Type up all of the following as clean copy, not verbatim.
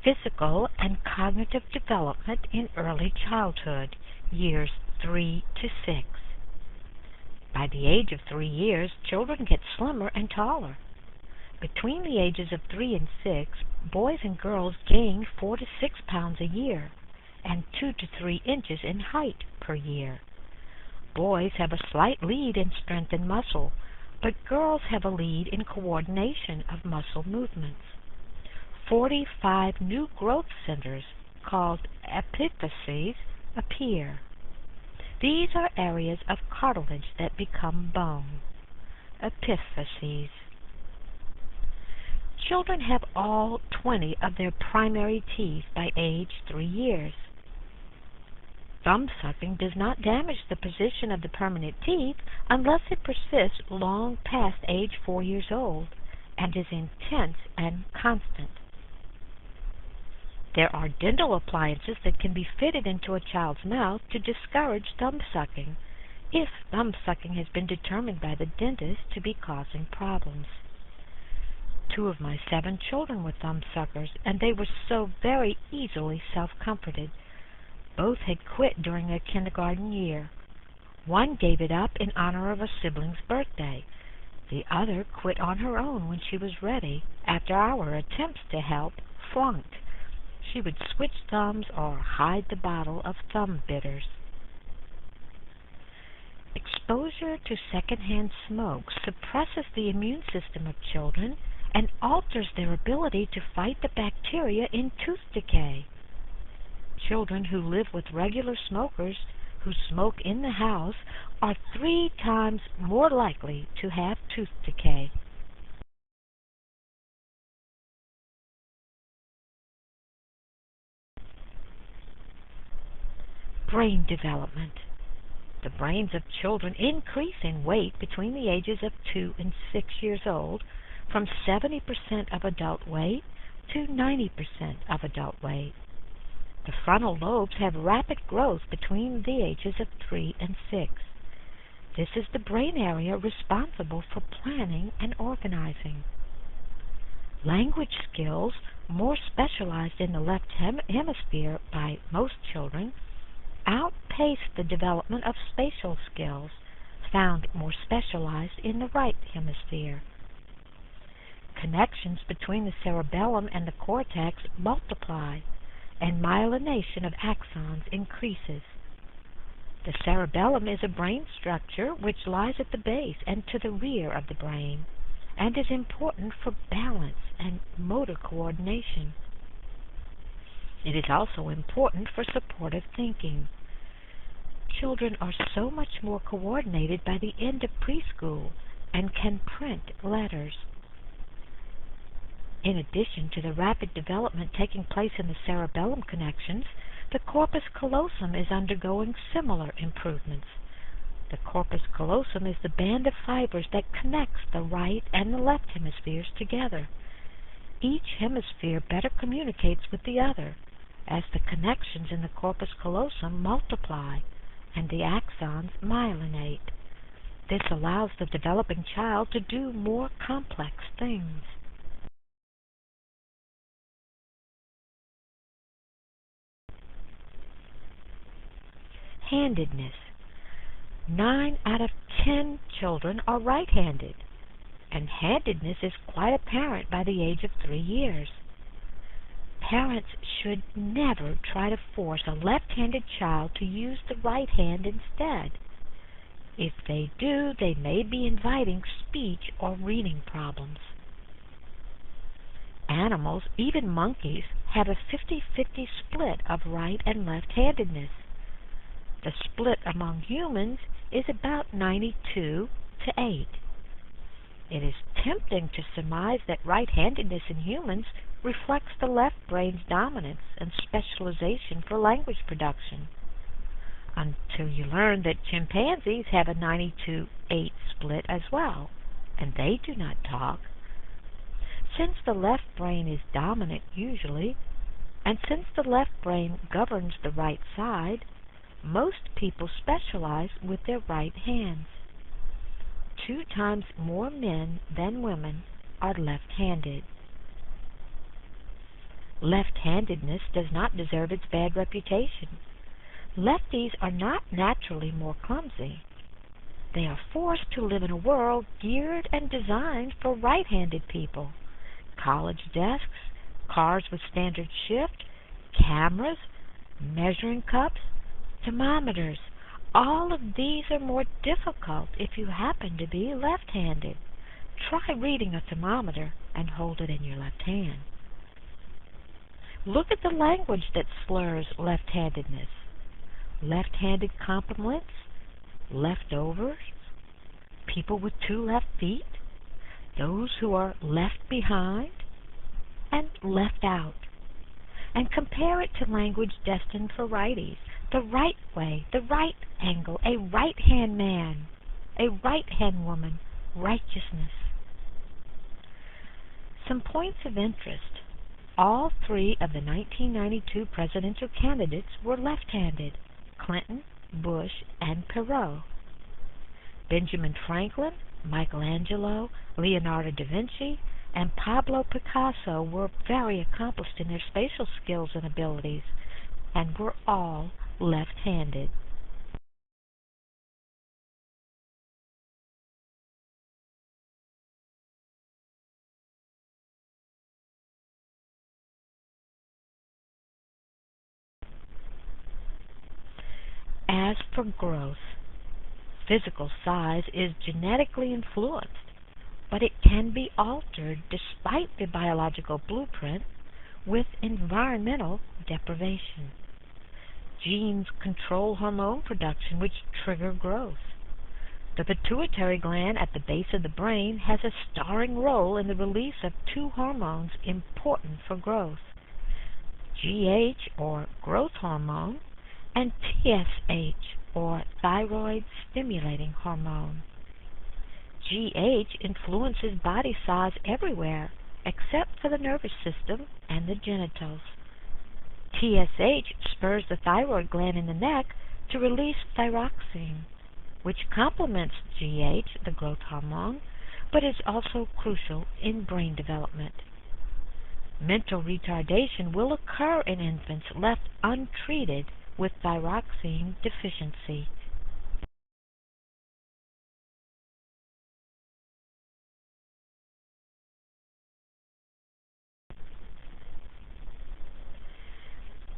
Physical and cognitive development in early childhood, years 3 to 6. By the age of 3 years, children get slimmer and taller. Between the ages of 3 and 6, boys and girls gain 4 to 6 pounds a year and 2 to 3 inches in height per year. Boys have a slight lead in strength and muscle, but girls have a lead in coordination of muscle movements. 45 new growth centers, called epiphyses, appear. These are areas of cartilage that become bone. Epiphyses. Children have all 20 of their primary teeth by age 3 years. Thumb sucking does not damage the position of the permanent teeth unless it persists long past age 4 years old and is intense and constant. There are dental appliances that can be fitted into a child's mouth to discourage thumb sucking if thumb sucking has been determined by the dentist to be causing problems. 2 of my 7 children were thumb suckers, and they were so very easily self-comforted. Both had quit during their kindergarten year. One gave it up in honor of a sibling's birthday. The other quit on her own when she was ready, after our attempts to help flunked. She would switch thumbs or hide the bottle of thumb bitters. Exposure to secondhand smoke suppresses the immune system of children and alters their ability to fight the bacteria in tooth decay. Children who live with regular smokers who smoke in the house are 3 times more likely to have tooth decay. Brain development. The brains of children increase in weight between the ages of 2 and 6 years old, from 70% of adult weight to 90% of adult weight. The frontal lobes have rapid growth between the ages of 3 and 6. This is the brain area responsible for planning and organizing. Language skills, more specialized in the left hemisphere by most children, outpace the development of spatial skills, found more specialized in the right hemisphere. Connections between the cerebellum and the cortex multiply, and myelination of axons increases. The cerebellum is a brain structure which lies at the base and to the rear of the brain, and is important for balance and motor coordination. It is also important for supportive thinking. Children are so much more coordinated by the end of preschool and can print letters. In addition to the rapid development taking place in the cerebellum connections, the corpus callosum is undergoing similar improvements. The corpus callosum is the band of fibers that connects the right and the left hemispheres together. Each hemisphere better communicates with the other, as the connections in the corpus callosum multiply and the axons myelinate. This allows the developing child to do more complex things. Handedness. 9 out of 10 children are right-handed, and handedness is quite apparent by the age of 3 years. Parents should never try to force a left-handed child to use the right hand instead. If they do, they may be inviting speech or reading problems. Animals, even monkeys, have a 50-50 split of right and left-handedness. The split among humans is about 92 to 8. It is tempting to surmise that right-handedness in humans reflects the left brain's dominance and specialization for language production, until you learn that chimpanzees have a 92-8 split as well, and they do not talk. Since the left brain is dominant usually, and since the left brain governs the right side, most people specialize with their right hands. 2 times more men than women are left-handed. Left-handedness does not deserve its bad reputation. Lefties are not naturally more clumsy. They are forced to live in a world geared and designed for right-handed people. College desks, cars with standard shift, cameras, measuring cups, thermometers. All of these are more difficult if you happen to be left-handed. Try reading a thermometer and hold it in your left hand. Look at the language that slurs left-handedness. Left-handed compliments, leftovers, people with two left feet, those who are left behind, and left out. And compare it to language destined for righties. The right way, the right angle, a right-hand man, a right-hand woman, righteousness. Some points of interest. All three of the 1992 presidential candidates were left-handed: Clinton, Bush, and Perot. Benjamin Franklin, Michelangelo, Leonardo da Vinci, and Pablo Picasso were very accomplished in their spatial skills and abilities, and were all left-handed. As for growth, physical size is genetically influenced, but it can be altered despite the biological blueprint with environmental deprivation. Genes control hormone production, which trigger growth. The pituitary gland at the base of the brain has a starring role in the release of two hormones important for growth: GH, or growth hormone, and TSH, or thyroid stimulating hormone. GH influences body size everywhere except for the nervous system and the genitals. TSH spurs the thyroid gland in the neck to release thyroxine, which complements GH, the growth hormone, but is also crucial in brain development. Mental retardation will occur in infants left untreated with thyroxine deficiency.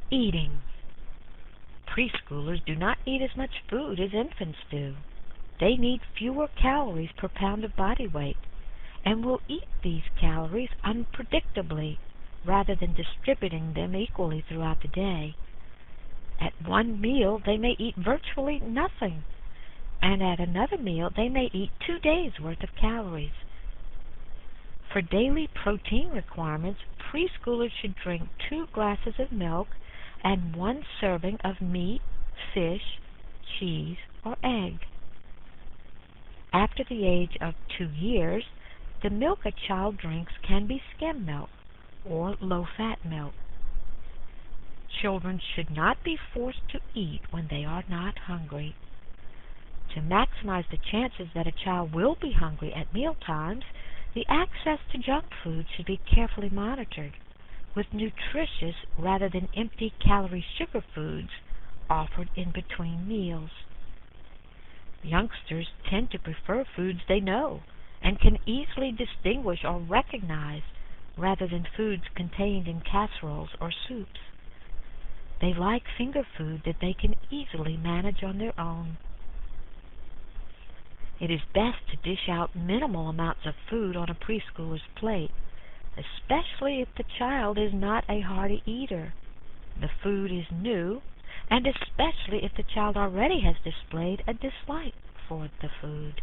Eating. Preschoolers do not eat as much food as infants do. They need fewer calories per pound of body weight, and will eat these calories unpredictably rather than distributing them equally throughout the day. At one meal they may eat virtually nothing, and at another meal they may eat 2 days' worth of calories. For daily protein requirements, preschoolers should drink 2 glasses of milk and 1 serving of meat, fish, cheese, or egg. After the age of 2 years, the milk a child drinks can be skim milk or low-fat milk. Children should not be forced to eat when they are not hungry. To maximize the chances that a child will be hungry at meal times, the access to junk food should be carefully monitored, with nutritious rather than empty calorie sugar foods offered in between meals. Youngsters tend to prefer foods they know and can easily distinguish or recognize rather than foods contained in casseroles or soups. They like finger food that they can easily manage on their own. It is best to dish out minimal amounts of food on a preschooler's plate, especially if the child is not a hearty eater, the food is new, and especially if the child already has displayed a dislike for the food.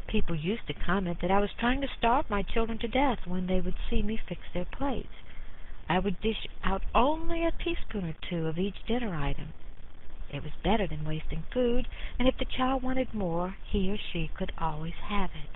People used to comment that I was trying to starve my children to death when they would see me fix their plates. I would dish out only a teaspoon or 2 of each dinner item. It was better than wasting food, and if the child wanted more, he or she could always have it.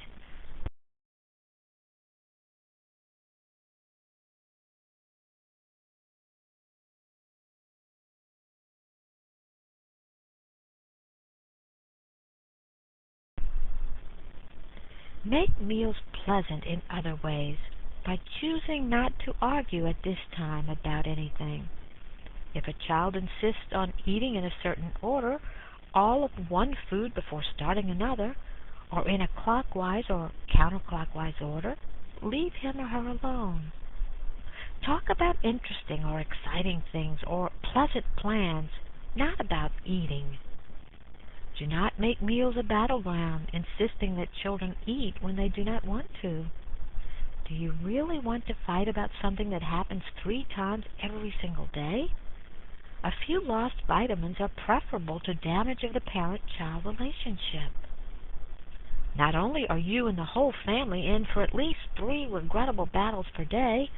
Make meals pleasant in other ways. by choosing not to argue at this time about anything. If a child insists on eating in a certain order, all of one food before starting another, or in a clockwise or counterclockwise order, leave him or her alone. Talk about interesting or exciting things or pleasant plans, not about eating. Do not make meals a battleground, insisting that children eat when they do not want to. Do you really want to fight about something that happens 3 times every single day? A few lost vitamins are preferable to damage of the parent-child relationship. Not only are you and the whole family in for at least 3 regrettable battles per day,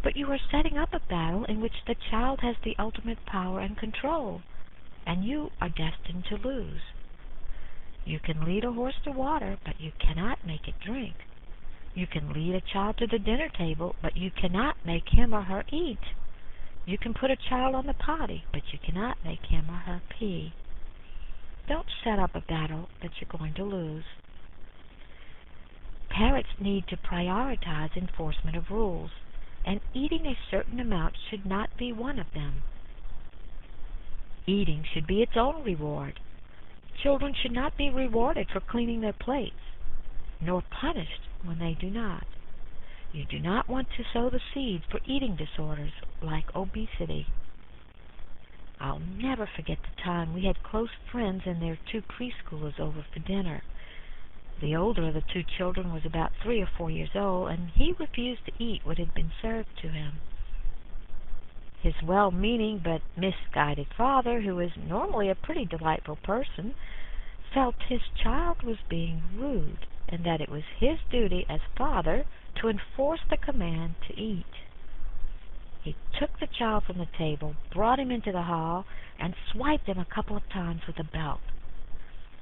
but you are setting up a battle in which the child has the ultimate power and control, and you are destined to lose. You can lead a horse to water, but you cannot make it drink. You can lead a child to the dinner table, but you cannot make him or her eat. You can put a child on the potty, but you cannot make him or her pee. Don't set up a battle that you're going to lose. Parents need to prioritize enforcement of rules, and eating a certain amount should not be one of them. Eating should be its own reward. Children should not be rewarded for cleaning their plates, nor punished when they do not. You do not want to sow the seeds for eating disorders like obesity. I'll never forget the time we had close friends and their 2 preschoolers over for dinner. The older of the 2 children was about 3 or 4 years old, and he refused to eat what had been served to him. His well-meaning but misguided father, who is normally a pretty delightful person, felt his child was being rude, and that it was his duty as father to enforce the command to eat. He took the child from the table, brought him into the hall, and swiped him a couple of times with a belt.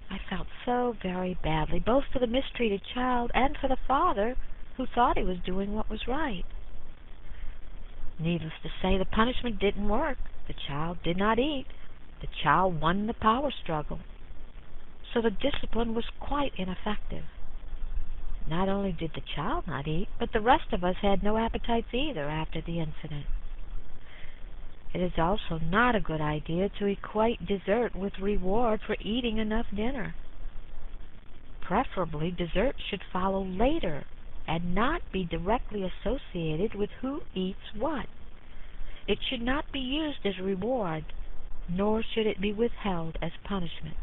I felt so very badly, both for the mistreated child and for the father, who thought he was doing what was right. Needless to say, the punishment didn't work. The child did not eat. The child won the power struggle. So the discipline was quite ineffective. Not only did the child not eat, but the rest of us had no appetites either after the incident. It is also not a good idea to equate dessert with reward for eating enough dinner. Preferably, dessert should follow later and not be directly associated with who eats what. It should not be used as reward, nor should it be withheld as punishment.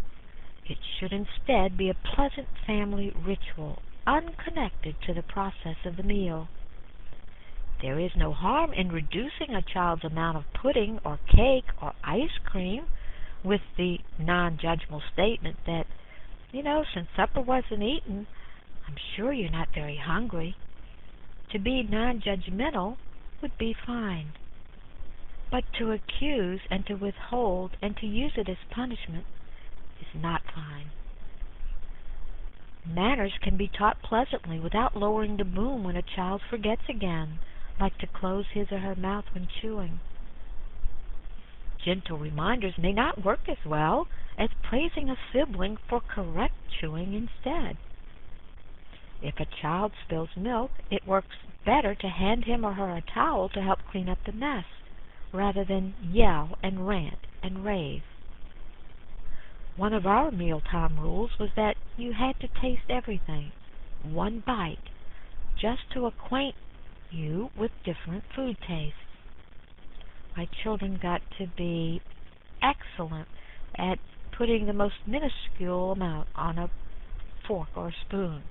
It should instead be a pleasant family ritual, unconnected to the process of the meal. There is no harm in reducing a child's amount of pudding or cake or ice cream with the non-judgmental statement that, since supper wasn't eaten, I'm sure you're not very hungry. To be non-judgmental would be fine. But to accuse and to withhold and to use it as punishment is not fine. Manners can be taught pleasantly without lowering the boom when a child forgets again, like to close his or her mouth when chewing. Gentle reminders may not work as well as praising a sibling for correct chewing instead. If a child spills milk, it works better to hand him or her a towel to help clean up the mess, rather than yell and rant and rave. One of our mealtime rules was that you had to taste everything, one bite, just to acquaint you with different food tastes. My children got to be excellent at putting the most minuscule amount on a fork or a spoon.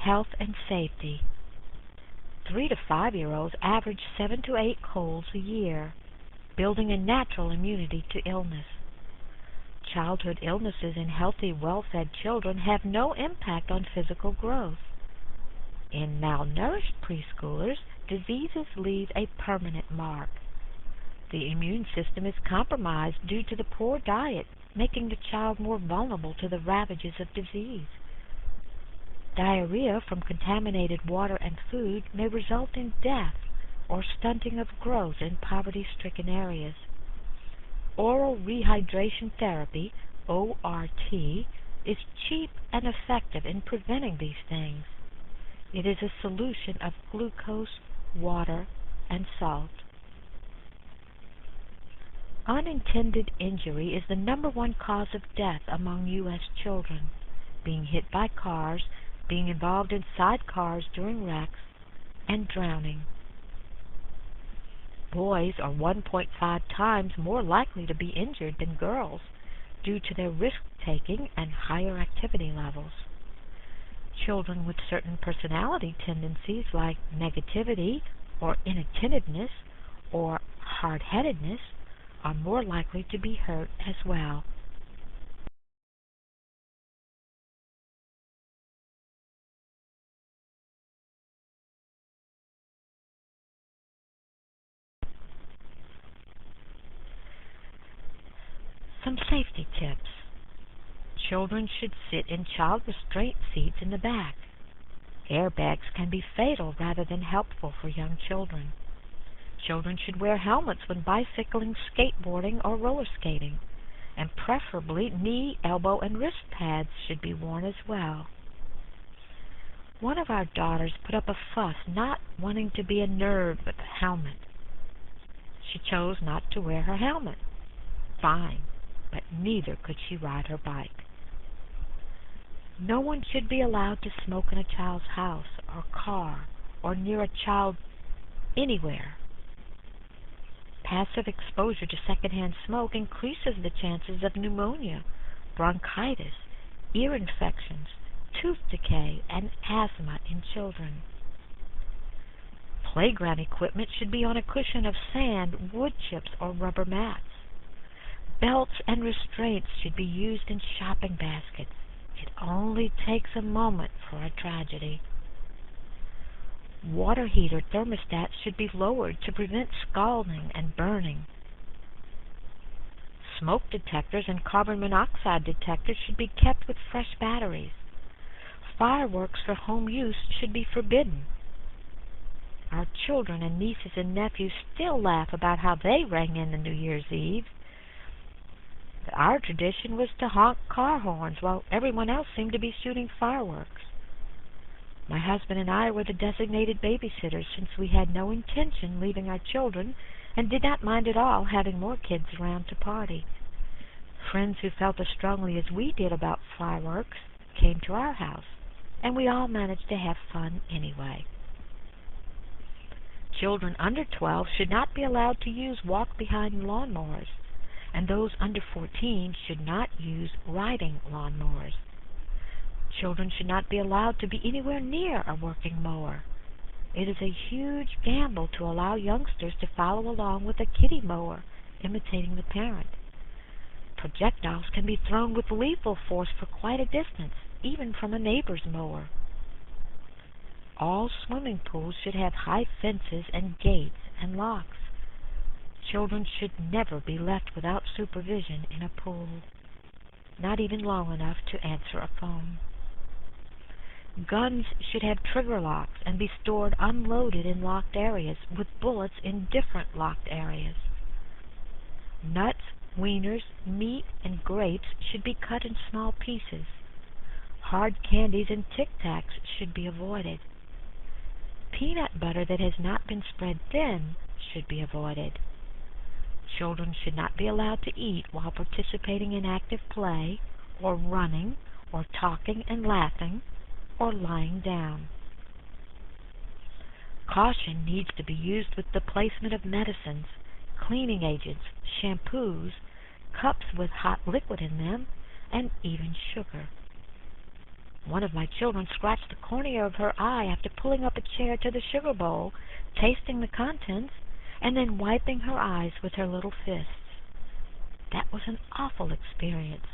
Health and safety. 3 to 5-year-olds average 7 to 8 colds a year, building a natural immunity to illness. Childhood illnesses in healthy, well-fed children have no impact on physical growth. In malnourished preschoolers, diseases leave a permanent mark. The immune system is compromised due to the poor diet, making the child more vulnerable to the ravages of disease. Diarrhea from contaminated water and food may result in death or stunting of growth in poverty-stricken areas. Oral rehydration therapy ORT, is cheap and effective in preventing these things. It is a solution of glucose, water, and salt. Unintended injury is the #1 cause of death among U.S. children. Being hit by cars, being involved in sidecars during wrecks, and drowning. Boys are 1.5 times more likely to be injured than girls due to their risk-taking and higher activity levels. Children with certain personality tendencies like negativity or inattentiveness or hard-headedness are more likely to be hurt as well. Some safety tips. Children should sit in child restraint seats in the back. Airbags can be fatal rather than helpful for young children. Children should wear helmets when bicycling, skateboarding, or roller skating, and preferably knee, elbow, and wrist pads should be worn as well. One of our daughters put up a fuss not wanting to be a nerd with a helmet. She chose not to wear her helmet. Fine, but neither could she ride her bike. No one should be allowed to smoke in a child's house or car or near a child anywhere. Passive exposure to secondhand smoke increases the chances of pneumonia, bronchitis, ear infections, tooth decay, and asthma in children. Playground equipment should be on a cushion of sand, wood chips, or rubber mats. Belts and restraints should be used in shopping baskets. It only takes a moment for a tragedy. Water heater thermostats should be lowered to prevent scalding and burning. Smoke detectors and carbon monoxide detectors should be kept with fresh batteries. Fireworks for home use should be forbidden. Our children and nieces and nephews still laugh about how they rang in the New Year's Eve. Our tradition was to honk car horns while everyone else seemed to be shooting fireworks. My husband and I were the designated babysitters since we had no intention leaving our children and did not mind at all having more kids around to party. Friends who felt as strongly as we did about fireworks came to our house, and we all managed to have fun anyway. Children under 12 should not be allowed to use walk-behind lawnmowers, and those under 14 should not use riding lawnmowers. Children should not be allowed to be anywhere near a working mower. It is a huge gamble to allow youngsters to follow along with a kiddie mower, imitating the parent. Projectiles can be thrown with lethal force for quite a distance, even from a neighbor's mower. All swimming pools should have high fences and gates and locks. Children should never be left without supervision in a pool, not even long enough to answer a phone. Guns should have trigger locks and be stored unloaded in locked areas with bullets in different locked areas. Nuts, wieners, meat, and grapes should be cut in small pieces. Hard candies and Tic Tacs should be avoided. Peanut butter that has not been spread thin should be avoided. Children should not be allowed to eat while participating in active play, or running, or talking and laughing, or lying down. Caution needs to be used with the placement of medicines, cleaning agents, shampoos, cups with hot liquid in them, and even sugar. One of my children scratched the cornea of her eye after pulling up a chair to the sugar bowl, tasting the contents, and then wiping her eyes with her little fists. That was an awful experience.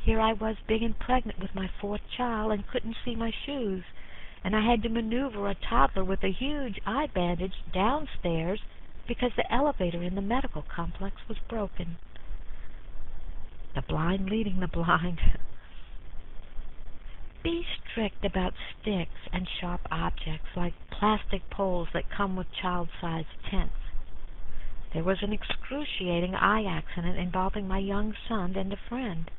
Here I was big and pregnant with my 4th child and couldn't see my shoes, and I had to maneuver a toddler with a huge eye bandage downstairs because the elevator in the medical complex was broken. The blind leading the blind. Be strict about sticks and sharp objects like plastic poles that come with child-sized tents. There was an excruciating eye accident involving my young son and a friend.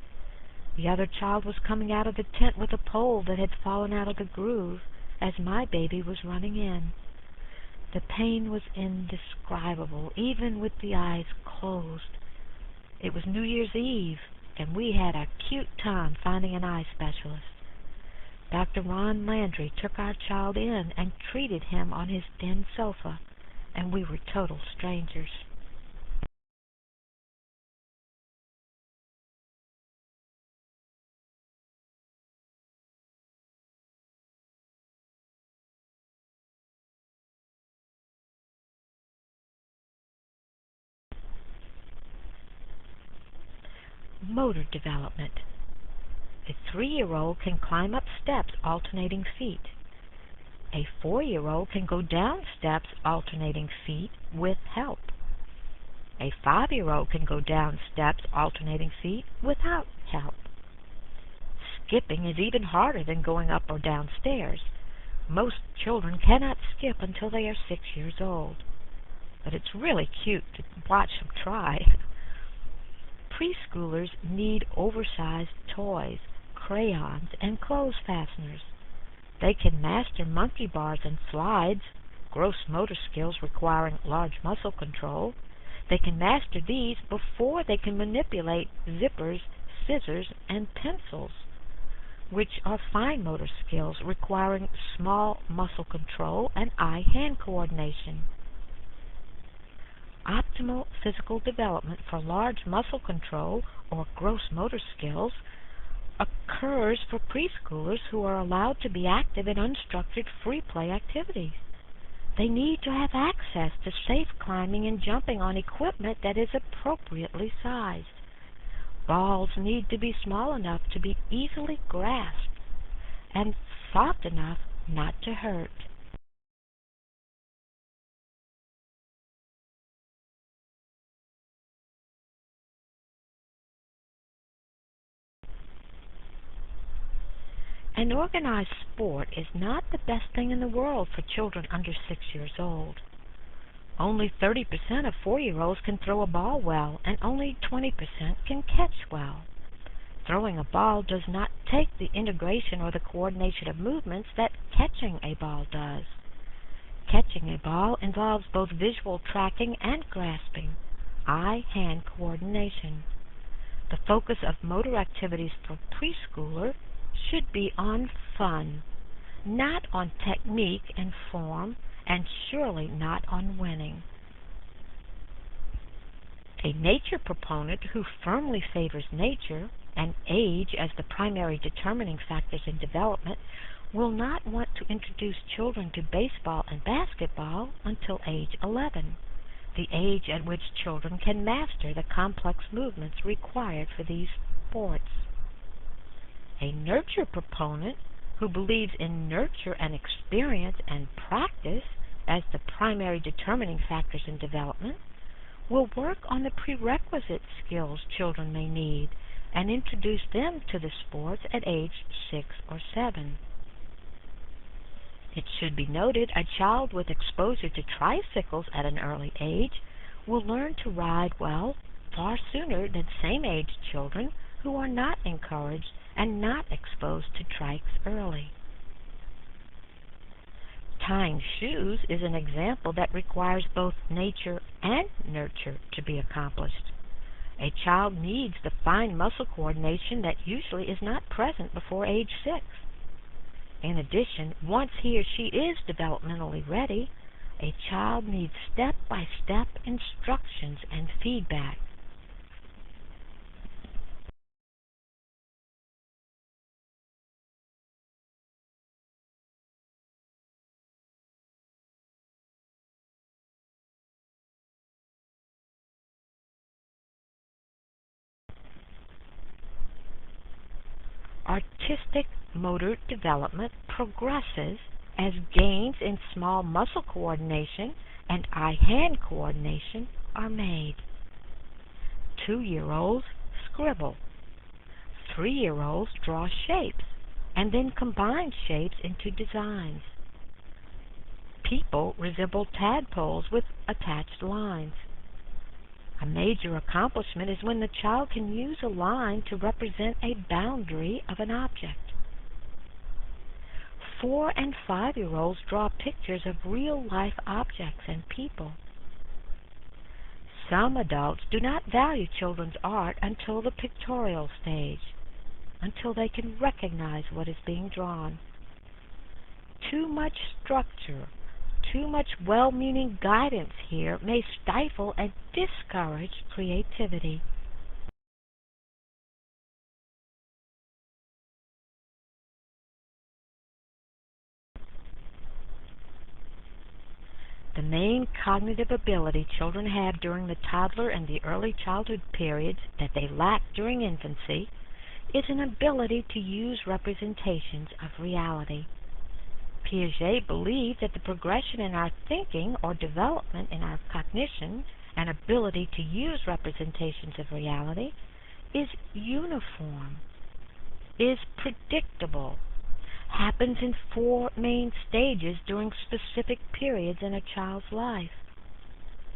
The other child was coming out of the tent with a pole that had fallen out of the groove as my baby was running in. The pain was indescribable, even with the eyes closed. It was New Year's Eve, and we had a cute time finding an eye specialist. Dr. Ron Landry took our child in and treated him on his den sofa, and we were total strangers. Motor development. A 3-year-old can climb up steps alternating feet. A 4-year-old can go down steps alternating feet with help. A 5-year-old can go down steps alternating feet without help. Skipping is even harder than going up or down stairs. Most children cannot skip until they are 6 years old, but it's really cute to watch them try. Preschoolers need oversized toys, crayons, and clothes fasteners. They can master monkey bars and slides, gross motor skills requiring large muscle control. They can master these before they can manipulate zippers, scissors, and pencils, which are fine motor skills requiring small muscle control and eye-hand coordination. Optimal physical development for large muscle control or gross motor skills occurs for preschoolers who are allowed to be active in unstructured free play activities. They need to have access to safe climbing and jumping on equipment that is appropriately sized. Balls need to be small enough to be easily grasped and soft enough not to hurt. An organized sport is not the best thing in the world for children under 6 years old. Only 30% of 4-year-olds can throw a ball well, and only 20% can catch well. Throwing a ball does not take the integration or the coordination of movements that catching a ball does. Catching a ball involves both visual tracking and grasping, eye-hand coordination. The focus of motor activities for preschoolers should be on fun, not on technique and form, and surely not on winning. A nature proponent who firmly favors nature and age as the primary determining factors in development will not want to introduce children to baseball and basketball until age 11, the age at which children can master the complex movements required for these sports. A nurture proponent who believes in nurture and experience and practice as the primary determining factors in development will work on the prerequisite skills children may need and introduce them to the sports at age 6 or 7. It should be noted a child with exposure to tricycles at an early age will learn to ride well far sooner than same-age children who are not encouraged and not exposed to trikes early. Tying shoes is an example that requires both nature and nurture to be accomplished. A child needs the fine muscle coordination that usually is not present before age 6. In addition, once he or she is developmentally ready, a child needs step-by-step instructions and feedback. Artistic motor development progresses as gains in small muscle coordination and eye-hand coordination are made. 2-year-olds scribble. 3-year-olds draw shapes and then combine shapes into designs. People resemble tadpoles with attached lines. A major accomplishment is when the child can use a line to represent a boundary of an object. 4- and 5-year-olds draw pictures of real-life objects and people. Some adults do not value children's art until the pictorial stage, until they can recognize what is being drawn. Too much structure, too much well-meaning guidance here may stifle and discourage creativity. The main cognitive ability children have during the toddler and the early childhood periods that they lack during infancy is an ability to use representations of reality. Piaget believed that the progression in our thinking or development in our cognition and ability to use representations of reality is uniform, is predictable, happens in 4 main stages during specific periods in a child's life.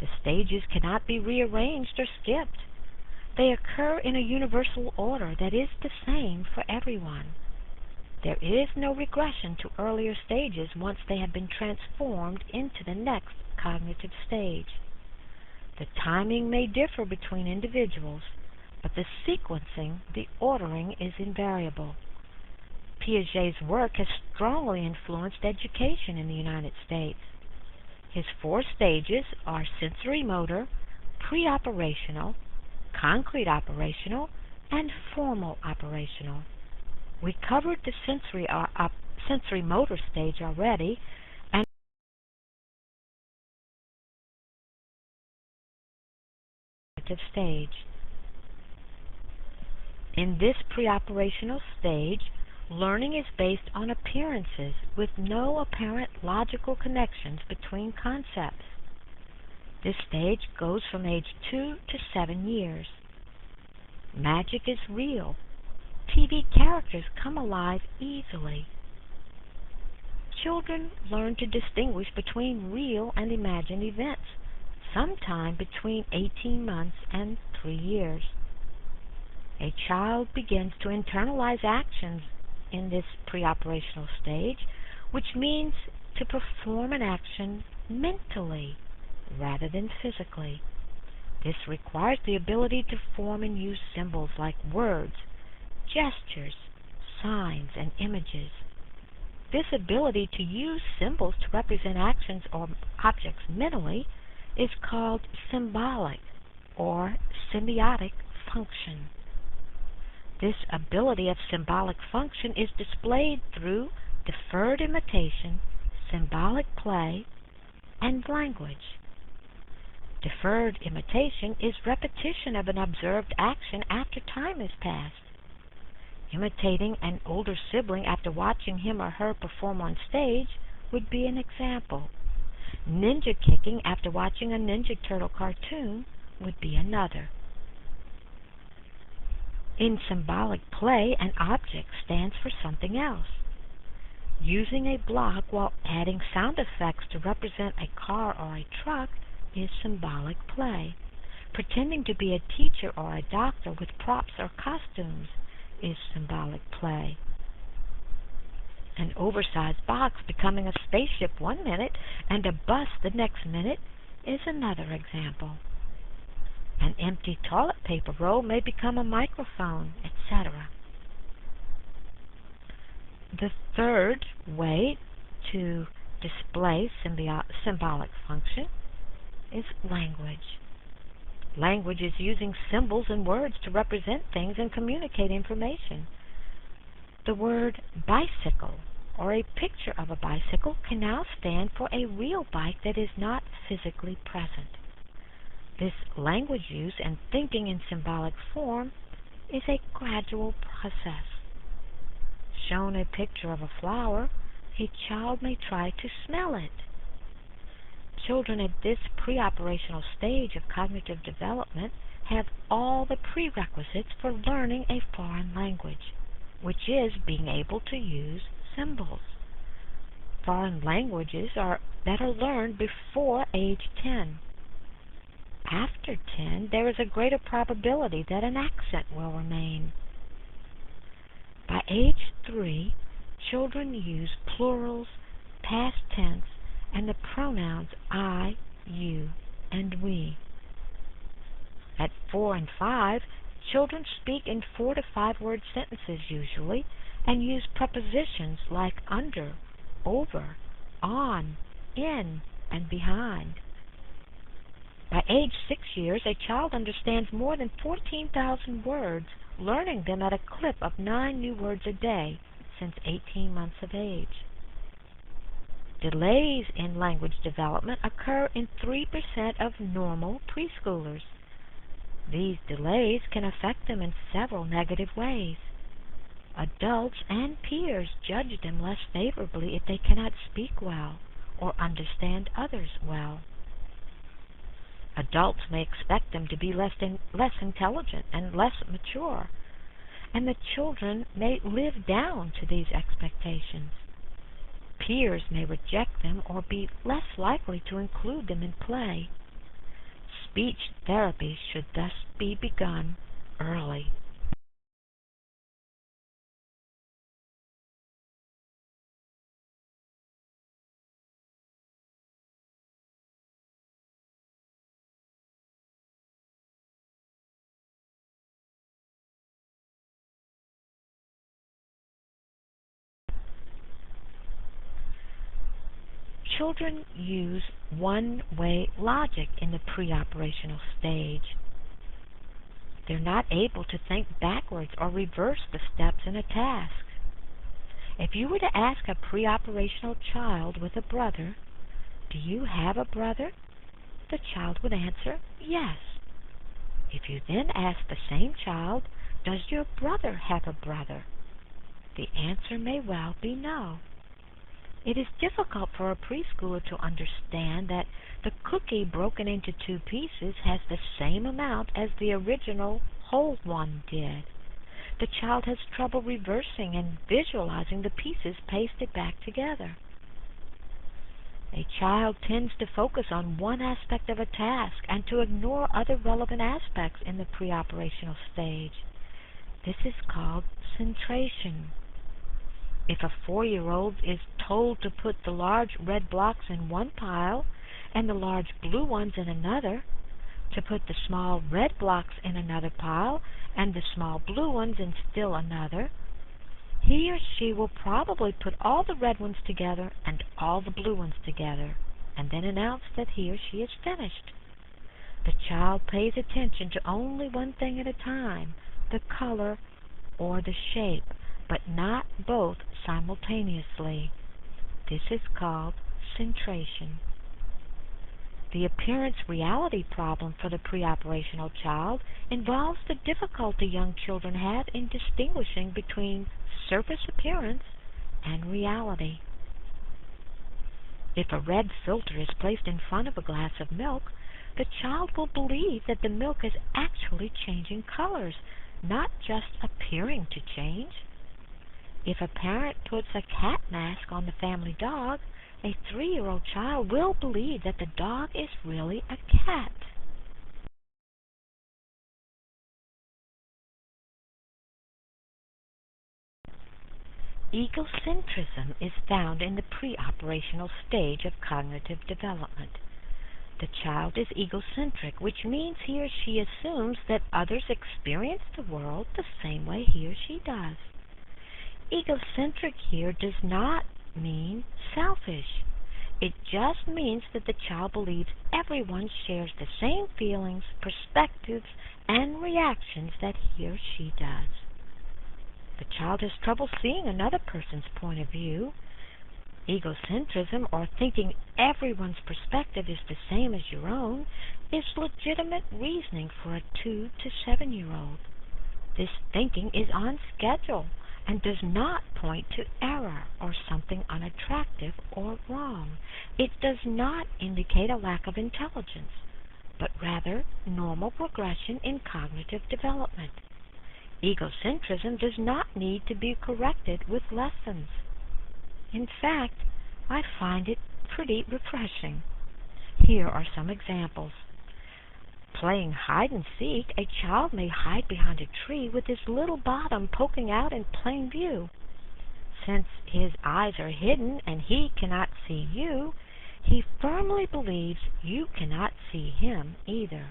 The stages cannot be rearranged or skipped. They occur in a universal order that is the same for everyone. There is no regression to earlier stages once they have been transformed into the next cognitive stage. The timing may differ between individuals, but the sequencing, the ordering is invariable. Piaget's work has strongly influenced education in the United States. His 4 stages are sensory motor, pre-operational, concrete operational, and formal operational. We covered the sensory motor stage already, and stage. In this pre-operational stage, learning is based on appearances with no apparent logical connections between concepts. This stage goes from age 2 to 7 years. Magic is real. TV characters come alive easily. Children learn to distinguish between real and imagined events, sometime between 18 months and 3 years. A child begins to internalize actions in this pre-operational stage, which means to perform an action mentally rather than physically. This requires the ability to form and use symbols like words, gestures, signs, and images. This ability to use symbols to represent actions or objects mentally is called symbolic or symbiotic function. This ability of symbolic function is displayed through deferred imitation, symbolic play, and language. Deferred imitation is repetition of an observed action after time has passed. Imitating an older sibling after watching him or her perform on stage would be an example. Ninja kicking after watching a Ninja Turtle cartoon would be another. In symbolic play, an object stands for something else. Using a block while adding sound effects to represent a car or a truck is symbolic play. Pretending to be a teacher or a doctor with props or costumes is symbolic play. An oversized box becoming a spaceship one minute and a bus the next minute is another example. An empty toilet paper roll may become a microphone, etc. The third way to display symbolic function is language. Language is using symbols and words to represent things and communicate information. The word bicycle or a picture of a bicycle can now stand for a real bike that is not physically present. This language use and thinking in symbolic form is a gradual process. Shown a picture of a flower, a child may try to smell it. Children at this pre-operational stage of cognitive development have all the prerequisites for learning a foreign language, which is being able to use symbols. Foreign languages that are learned before age 10. After 10, there is a greater probability that an accent will remain. By age 3, children use plurals, past tense, and the pronouns I, you, and we. At 4 and 5, children speak in 4 to 5 word sentences usually, and use prepositions like under, over, on, in, and behind. By age 6 years, a child understands more than 14,000 words, learning them at a clip of 9 new words a day since 18 months of age. Delays in language development occur in 3% of normal preschoolers. These delays can affect them in several negative ways. Adults and peers judge them less favorably if they cannot speak well or understand others well. Adults may expect them to be less intelligent and less mature, and the children may live down to these expectations. Peers may reject them or be less likely to include them in play. Speech therapy should thus be begun early. Children use one-way logic in the pre-operational stage. They're not able to think backwards or reverse the steps in a task. If you were to ask a pre-operational child with a brother, "Do you have a brother?" the child would answer, "Yes." If you then ask the same child, "Does your brother have a brother?" the answer may well be no. It is difficult for a preschooler to understand that the cookie broken into 2 pieces has the same amount as the original whole one did. The child has trouble reversing and visualizing the pieces pasted back together. A child tends to focus on one aspect of a task and to ignore other relevant aspects in the pre-operational stage. This is called centration. If a 4-year-old is told to put the large red blocks in one pile and the large blue ones in another, to put the small red blocks in another pile and the small blue ones in still another, he or she will probably put all the red ones together and all the blue ones together, and then announce that he or she is finished. The child pays attention to only one thing at a time, the color or the shape, but not both simultaneously. This is called centration. The appearance-reality problem for the pre-operational child involves the difficulty young children have in distinguishing between surface appearance and reality. If a red filter is placed in front of a glass of milk, the child will believe that the milk is actually changing colors, not just appearing to change. If a parent puts a cat mask on the family dog, a 3-year-old child will believe that the dog is really a cat. Egocentrism is found in the pre-operational stage of cognitive development. The child is egocentric, which means he or she assumes that others experience the world the same way he or she does. Egocentric here does not mean selfish. It just means that the child believes everyone shares the same feelings, perspectives, and reactions that he or she does. The child has trouble seeing another person's point of view. Egocentrism, or thinking everyone's perspective is the same as your own, is legitimate reasoning for a 2 to 7-year-old. This thinking is on schedule and does not point to error or something unattractive or wrong. It does not indicate a lack of intelligence, but rather normal progression in cognitive development. Egocentrism does not need to be corrected with lessons. In fact, I find it pretty refreshing. Here are some examples. Playing hide and seek, a child may hide behind a tree with his little bottom poking out in plain view. Since his eyes are hidden and he cannot see you, he firmly believes you cannot see him either.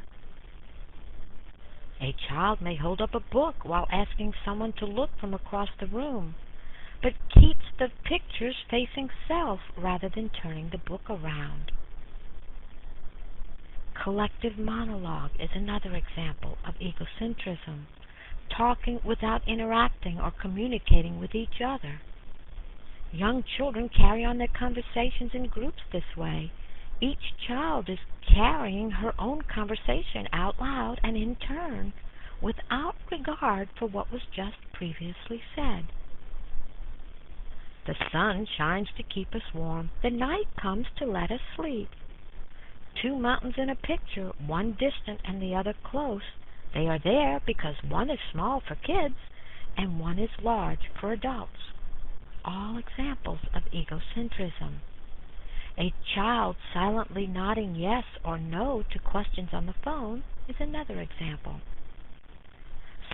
A child may hold up a book while asking someone to look from across the room, but keeps the pictures facing self rather than turning the book around. Collective monologue is another example of egocentrism, talking without interacting or communicating with each other. Young children carry on their conversations in groups this way. Each child is carrying her own conversation out loud and in turn, without regard for what was just previously said. The sun shines to keep us warm. The night comes to let us sleep. Two mountains in a picture, one distant and the other close. They are there because one is small for kids and one is large for adults. All examples of egocentrism. A child silently nodding yes or no to questions on the phone is another example.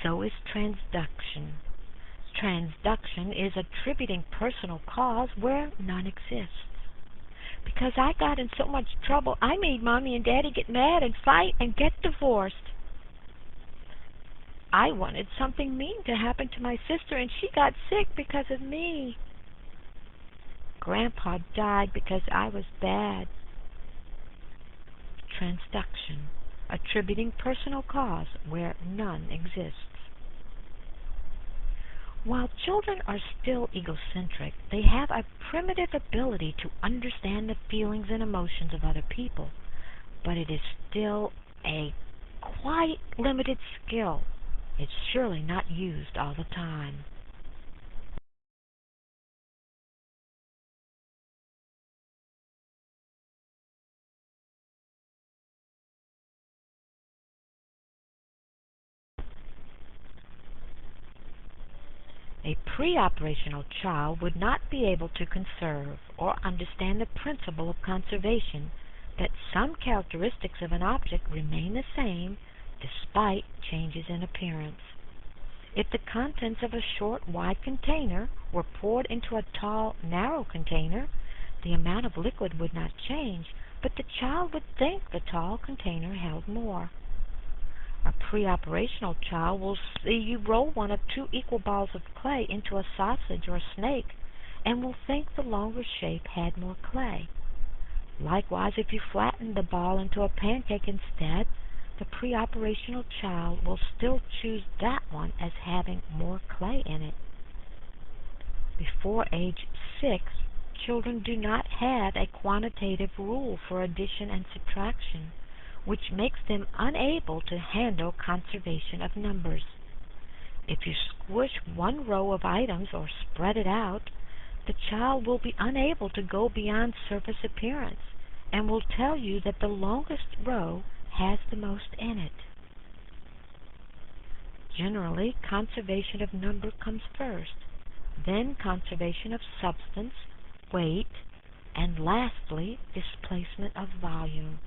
So is transduction. Transduction is attributing personal cause where none exists. Because I got in so much trouble, I made Mommy and Daddy get mad and fight and get divorced. I wanted something mean to happen to my sister and she got sick because of me. Grandpa died because I was bad. Transduction, attributing personal cause where none exists. While children are still egocentric, they have a primitive ability to understand the feelings and emotions of other people, but it is still a quite limited skill. It's surely not used all the time. A pre-operational child would not be able to conserve or understand the principle of conservation, that some characteristics of an object remain the same despite changes in appearance. If the contents of a short, wide container were poured into a tall, narrow container, the amount of liquid would not change, but the child would think the tall container held more. A pre-operational child will see you roll one of two equal balls of clay into a sausage or a snake and will think the longer shape had more clay. Likewise, if you flatten the ball into a pancake instead, the pre-operational child will still choose that one as having more clay in it. Before age 6, children do not have a quantitative rule for addition and subtraction, which makes them unable to handle conservation of numbers. If you squish one row of items or spread it out, the child will be unable to go beyond surface appearance and will tell you that the longest row has the most in it. Generally, conservation of number comes first, then conservation of substance, weight, and lastly, displacement of volume.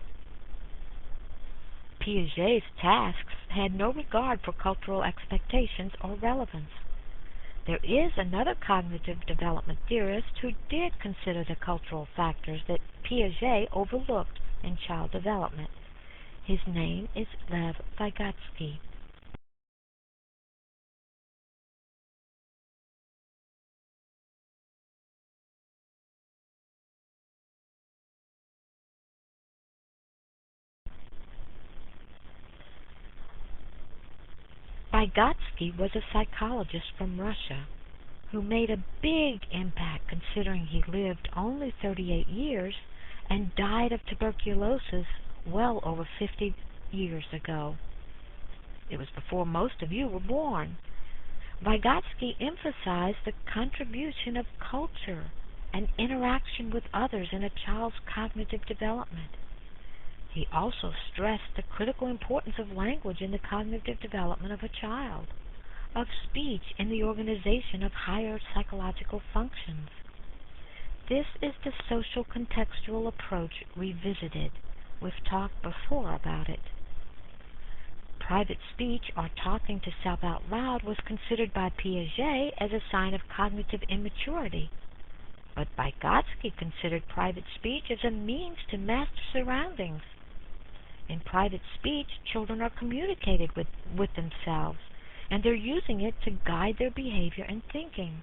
Piaget's tasks had no regard for cultural expectations or relevance. There is another cognitive development theorist who did consider the cultural factors that Piaget overlooked in child development. His name is Lev Vygotsky. Vygotsky was a psychologist from Russia who made a big impact considering he lived only 38 years and died of tuberculosis well over 50 years ago. It was before most of you were born. Vygotsky emphasized the contribution of culture and interaction with others in a child's cognitive development. He also stressed the critical importance of language in the cognitive development of a child, of speech in the organization of higher psychological functions. This is the social contextual approach revisited. We've talked before about it. Private speech, or talking to self out loud, was considered by Piaget as a sign of cognitive immaturity, but Vygotsky considered private speech as a means to master surroundings. In private speech, children are communicated with themselves, and they're using it to guide their behavior and thinking.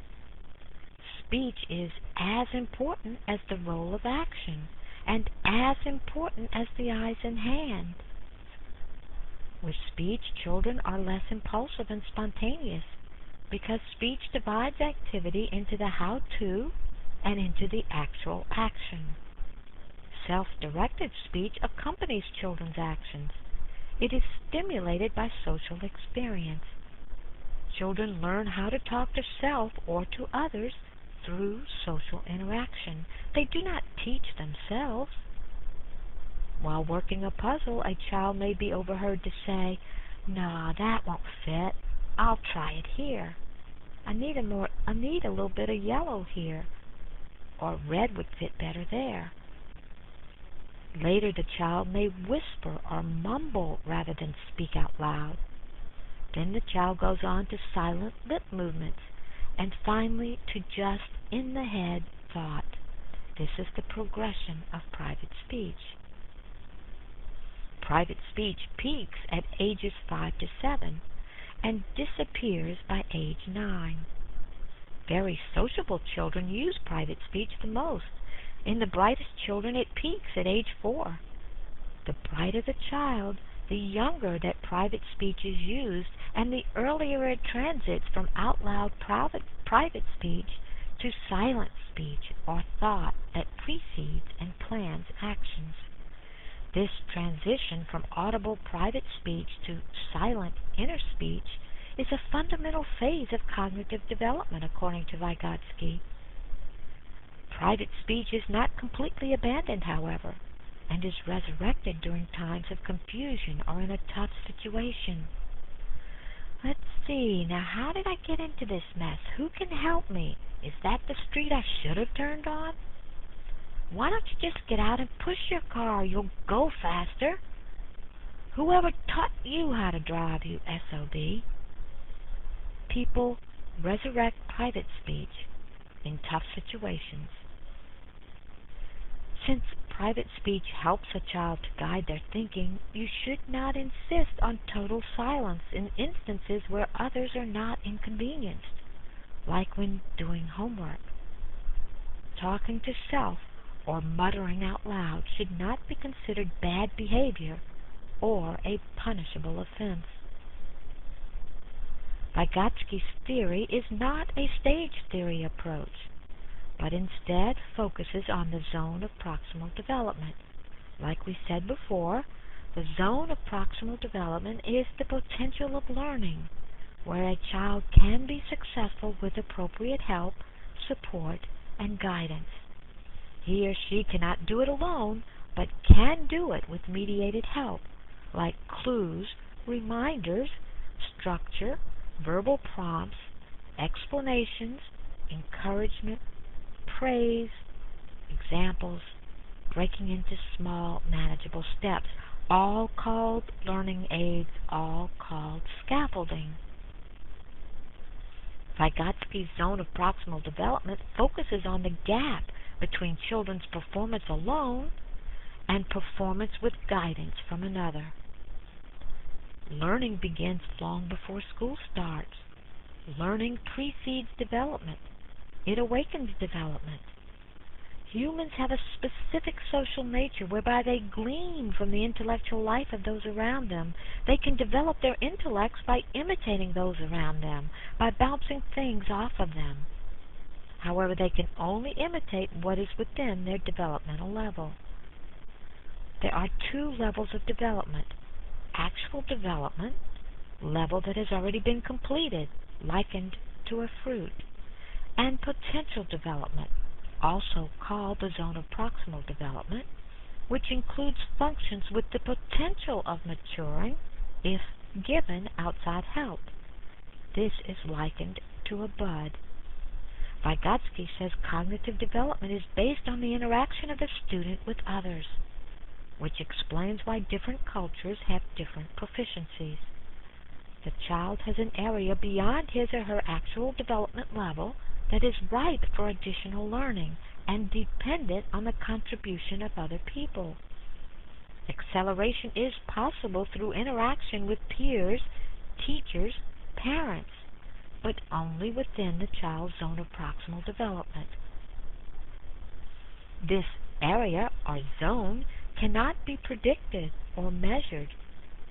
Speech is as important as the role of action, and as important as the eyes and hand. With speech, children are less impulsive and spontaneous, because speech divides activity into the how-to and into the actual action. Self-directed speech accompanies children's actions. It is stimulated by social experience. Children learn how to talk to self or to others through social interaction. They do not teach themselves. While working a puzzle, a child may be overheard to say, "Nah, that won't fit. I'll try it here. I need a little bit of yellow here," or "red would fit better there." Later, the child may whisper or mumble rather than speak out loud. Then the child goes on to silent lip movements, and finally to just in-the-head thought. This is the progression of private speech. Private speech peaks at ages 5 to 7 and disappears by age 9. Very sociable children use private speech the most. In the brightest children, it peaks at age 4. The brighter the child, the younger that private speech is used, and the earlier it transits from out-loud private speech to silent speech or thought that precedes and plans actions. This transition from audible private speech to silent inner speech is a fundamental phase of cognitive development, according to Vygotsky. Private speech is not completely abandoned, however, and is resurrected during times of confusion or in a tough situation. Let's see, now how did I get into this mess? Who can help me? Is that the street I should have turned on? Why don't you just get out and push your car? You'll go faster. Whoever taught you how to drive, you SOB? People resurrect private speech in tough situations. Since private speech helps a child to guide their thinking, you should not insist on total silence in instances where others are not inconvenienced, like when doing homework. Talking to self or muttering out loud should not be considered bad behavior or a punishable offense. Vygotsky's theory is not a stage theory approach, but instead focuses on the zone of proximal development. Like we said before, the zone of proximal development is the potential of learning, where a child can be successful with appropriate help, support, and guidance. He or she cannot do it alone, but can do it with mediated help, like clues, reminders, structure, verbal prompts, explanations, encouragement, praise, examples, breaking into small, manageable steps, all called learning aids, all called scaffolding. Vygotsky's zone of proximal development focuses on the gap between children's performance alone and performance with guidance from another. Learning begins long before school starts. Learning precedes development. It awakens development. Humans have a specific social nature whereby they glean from the intellectual life of those around them. They can develop their intellects by imitating those around them, by bouncing things off of them. However, they can only imitate what is within their developmental level. There are two levels of development: actual development, level that has already been completed, likened to a fruit, and potential development, also called the zone of proximal development, which includes functions with the potential of maturing if given outside help. This is likened to a bud. Vygotsky says cognitive development is based on the interaction of the student with others, which explains why different cultures have different proficiencies. the child has an area beyond his or her actual development level that is ripe for additional learning and dependent on the contribution of other people. Acceleration is possible through interaction with peers, teachers, parents, but only within the child's zone of proximal development. This area or zone cannot be predicted or measured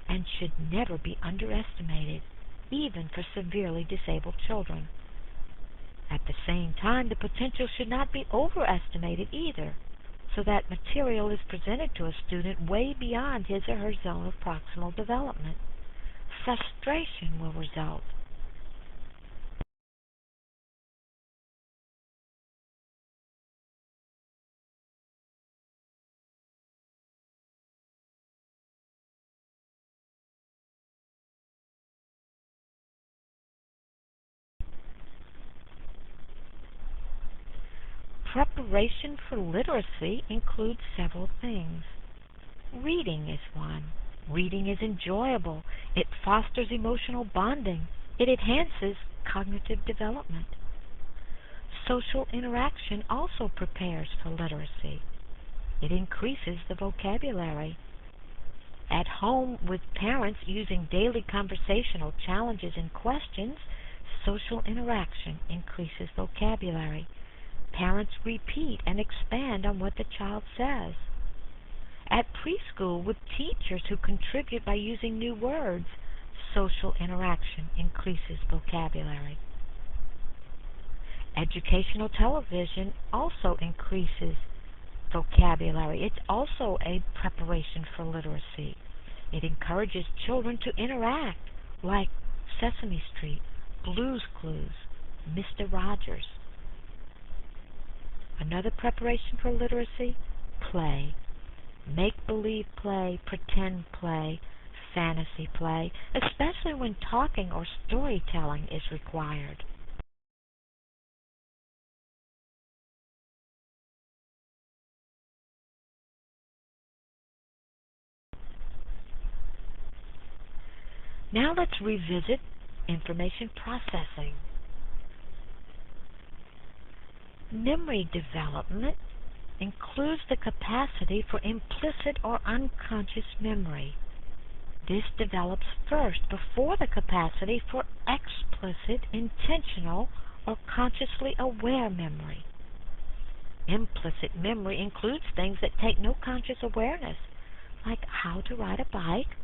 and should never be underestimated, even for severely disabled children. At the same time, the potential should not be overestimated either, so that material is presented to a student way beyond his or her zone of proximal development. Frustration will result. Preparation for literacy includes several things. Reading is one. Reading is enjoyable. It fosters emotional bonding. It enhances cognitive development. Social interaction also prepares for literacy. It increases the vocabulary. At home with parents using daily conversational challenges and questions, social interaction increases vocabulary. Parents repeat and expand on what the child says. At preschool with teachers who contribute by using new words, social interaction increases vocabulary. Educational television also increases vocabulary. It's also a preparation for literacy. It encourages children to interact, like Sesame Street, Blue's Clues, Mr. Rogers. Another preparation for literacy, play. Make-believe play, pretend play, fantasy play, especially when talking or storytelling is required. Now let's revisit information processing. Memory development includes the capacity for implicit or unconscious memory. This develops first before the capacity for explicit, intentional, or consciously aware memory. Implicit memory includes things that take no conscious awareness, like how to ride a bike,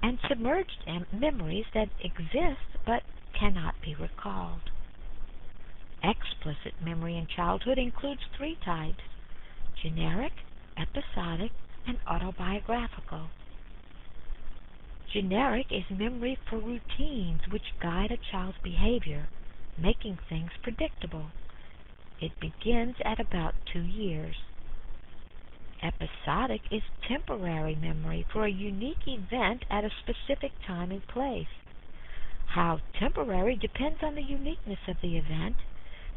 and submerged memories that exist but cannot be recalled. Explicit memory in childhood includes three types: generic, episodic, and autobiographical. Generic is memory for routines which guide a child's behavior, making things predictable. It begins at about 2 years. Episodic is temporary memory for a unique event at a specific time and place. How temporary depends on the uniqueness of the event,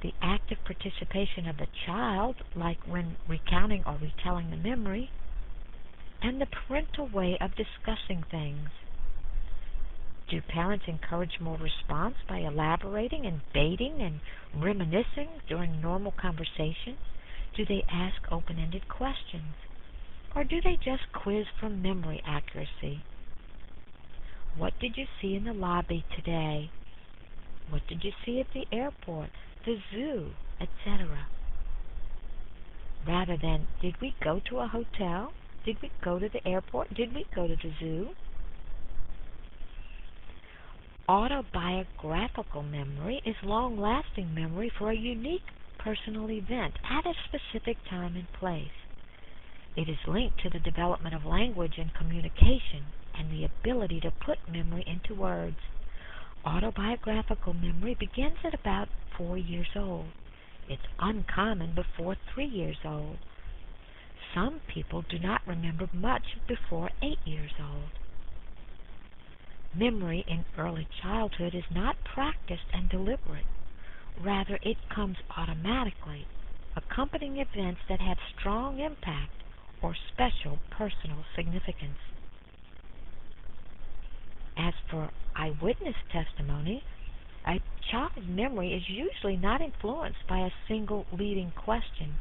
the active participation of the child, like when recounting or retelling the memory, and the parental way of discussing things. Do parents encourage more response by elaborating and baiting and reminiscing during normal conversation? Do they ask open-ended questions? Or do they just quiz for memory accuracy? What did you see in the lobby today? What did you see at the airport, the zoo, etc.? Rather than, did we go to a hotel? Did we go to the airport? Did we go to the zoo? Autobiographical memory is long-lasting memory for a unique personal event at a specific time and place. It is linked to the development of language and communication and the ability to put memory into words. Autobiographical memory begins at about 4 years old. It's uncommon before 3 years old. Some people do not remember much before 8 years old. Memory in early childhood is not practiced and deliberate. Rather, it comes automatically, accompanying events that have strong impact or special personal significance. As for eyewitness testimony, a child's memory is usually not influenced by a single leading question.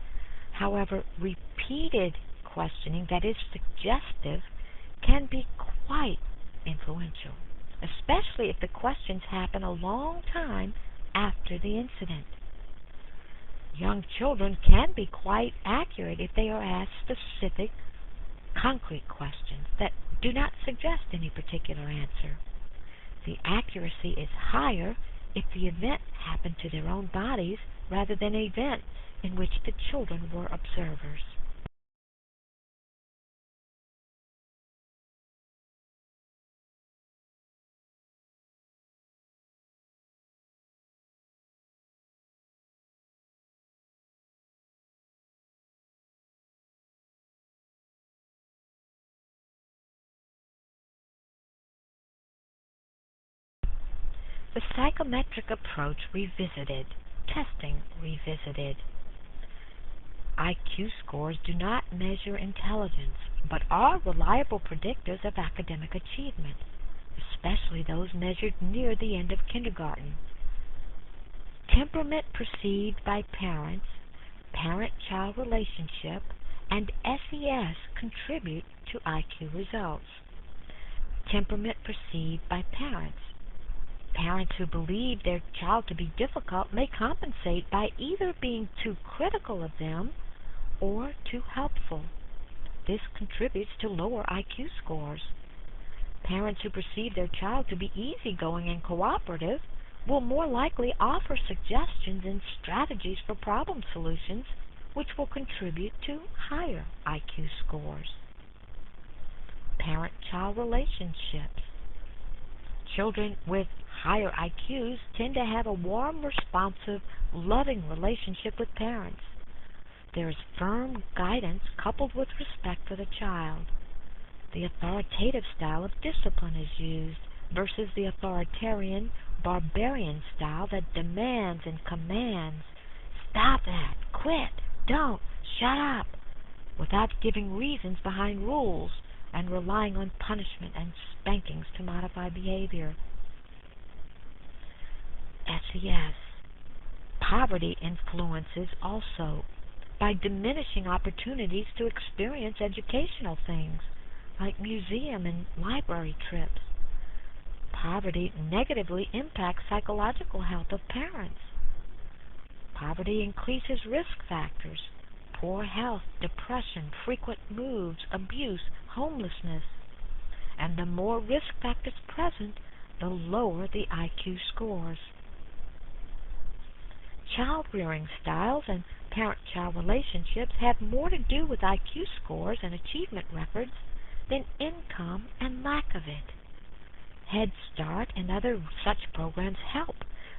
However, repeated questioning that is suggestive can be quite influential, especially if the questions happen a long time after the incident. Young children can be quite accurate if they are asked specific, concrete questions that do not suggest any particular answer. The accuracy is higher if the event happened to their own bodies rather than an event in which the children were observers. The psychometric approach revisited, testing revisited. IQ scores do not measure intelligence, but are reliable predictors of academic achievement, especially those measured near the end of kindergarten. Temperament perceived by parents, parent-child relationship, and SES contribute to IQ results. Temperament perceived by parents. Parents who believe their child to be difficult may compensate by either being too critical of them or too helpful. This contributes to lower IQ scores. Parents who perceive their child to be easygoing and cooperative will more likely offer suggestions and strategies for problem solutions, which will contribute to higher IQ scores. Parent-child relationships. Children with higher IQs tend to have a warm, responsive, loving relationship with parents. There is firm guidance coupled with respect for the child. The authoritative style of discipline is used versus the authoritarian, barbarian style that demands and commands. Stop that, quit, don't, shut up, without giving reasons behind rules and relying on punishment and spankings to modify behavior. SES. Poverty influences also by diminishing opportunities to experience educational things like museum and library trips. Poverty negatively impacts psychological health of parents. Poverty increases risk factors: poor health, depression, frequent moves, abuse, homelessness. And the more risk factors present, the lower the IQ scores. Child-rearing styles and parent-child relationships have more to do with IQ scores and achievement records than income and lack of it. Head Start and other such programs help,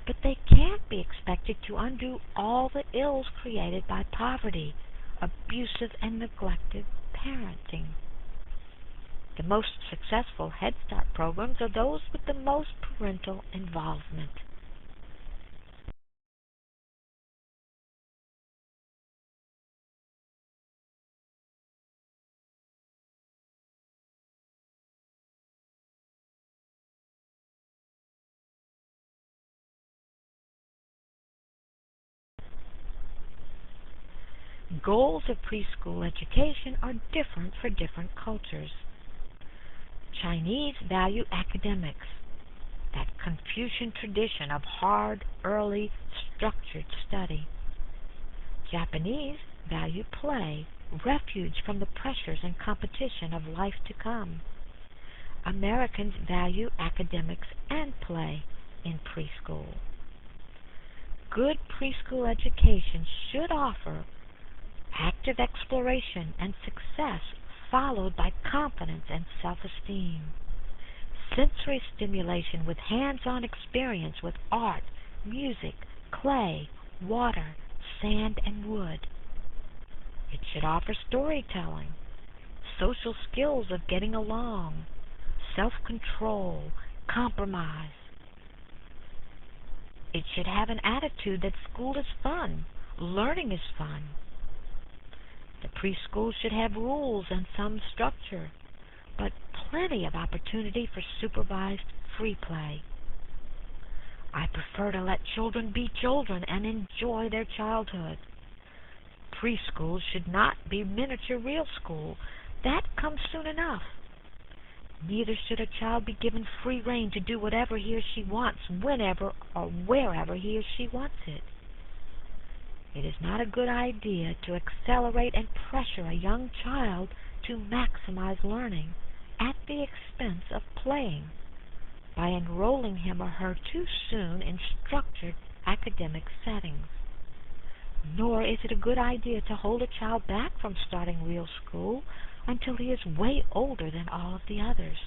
but they can't be expected to undo all the ills created by poverty, abusive and neglected parenting. The most successful Head Start programs are those with the most parental involvement. Goals of preschool education are different for different cultures. Chinese value academics, that Confucian tradition of hard, early, structured study. Japanese value play, refuge from the pressures and competition of life to come. Americans value academics and play in preschool. Good preschool education should offer active exploration and success followed by confidence and self-esteem. Sensory stimulation with hands-on experience with art, music, clay, water, sand, and wood. It should offer storytelling, social skills of getting along, self-control, compromise. It should have an attitude that school is fun, learning is fun. The preschool should have rules and some structure, but plenty of opportunity for supervised free play. I prefer to let children be children and enjoy their childhood. Preschool should not be miniature real school. That comes soon enough. Neither should a child be given free rein to do whatever he or she wants, whenever or wherever he or she wants it. It is not a good idea to accelerate and pressure a young child to maximize learning at the expense of playing by enrolling him or her too soon in structured academic settings. Nor is it a good idea to hold a child back from starting real school until he is way older than all of the others.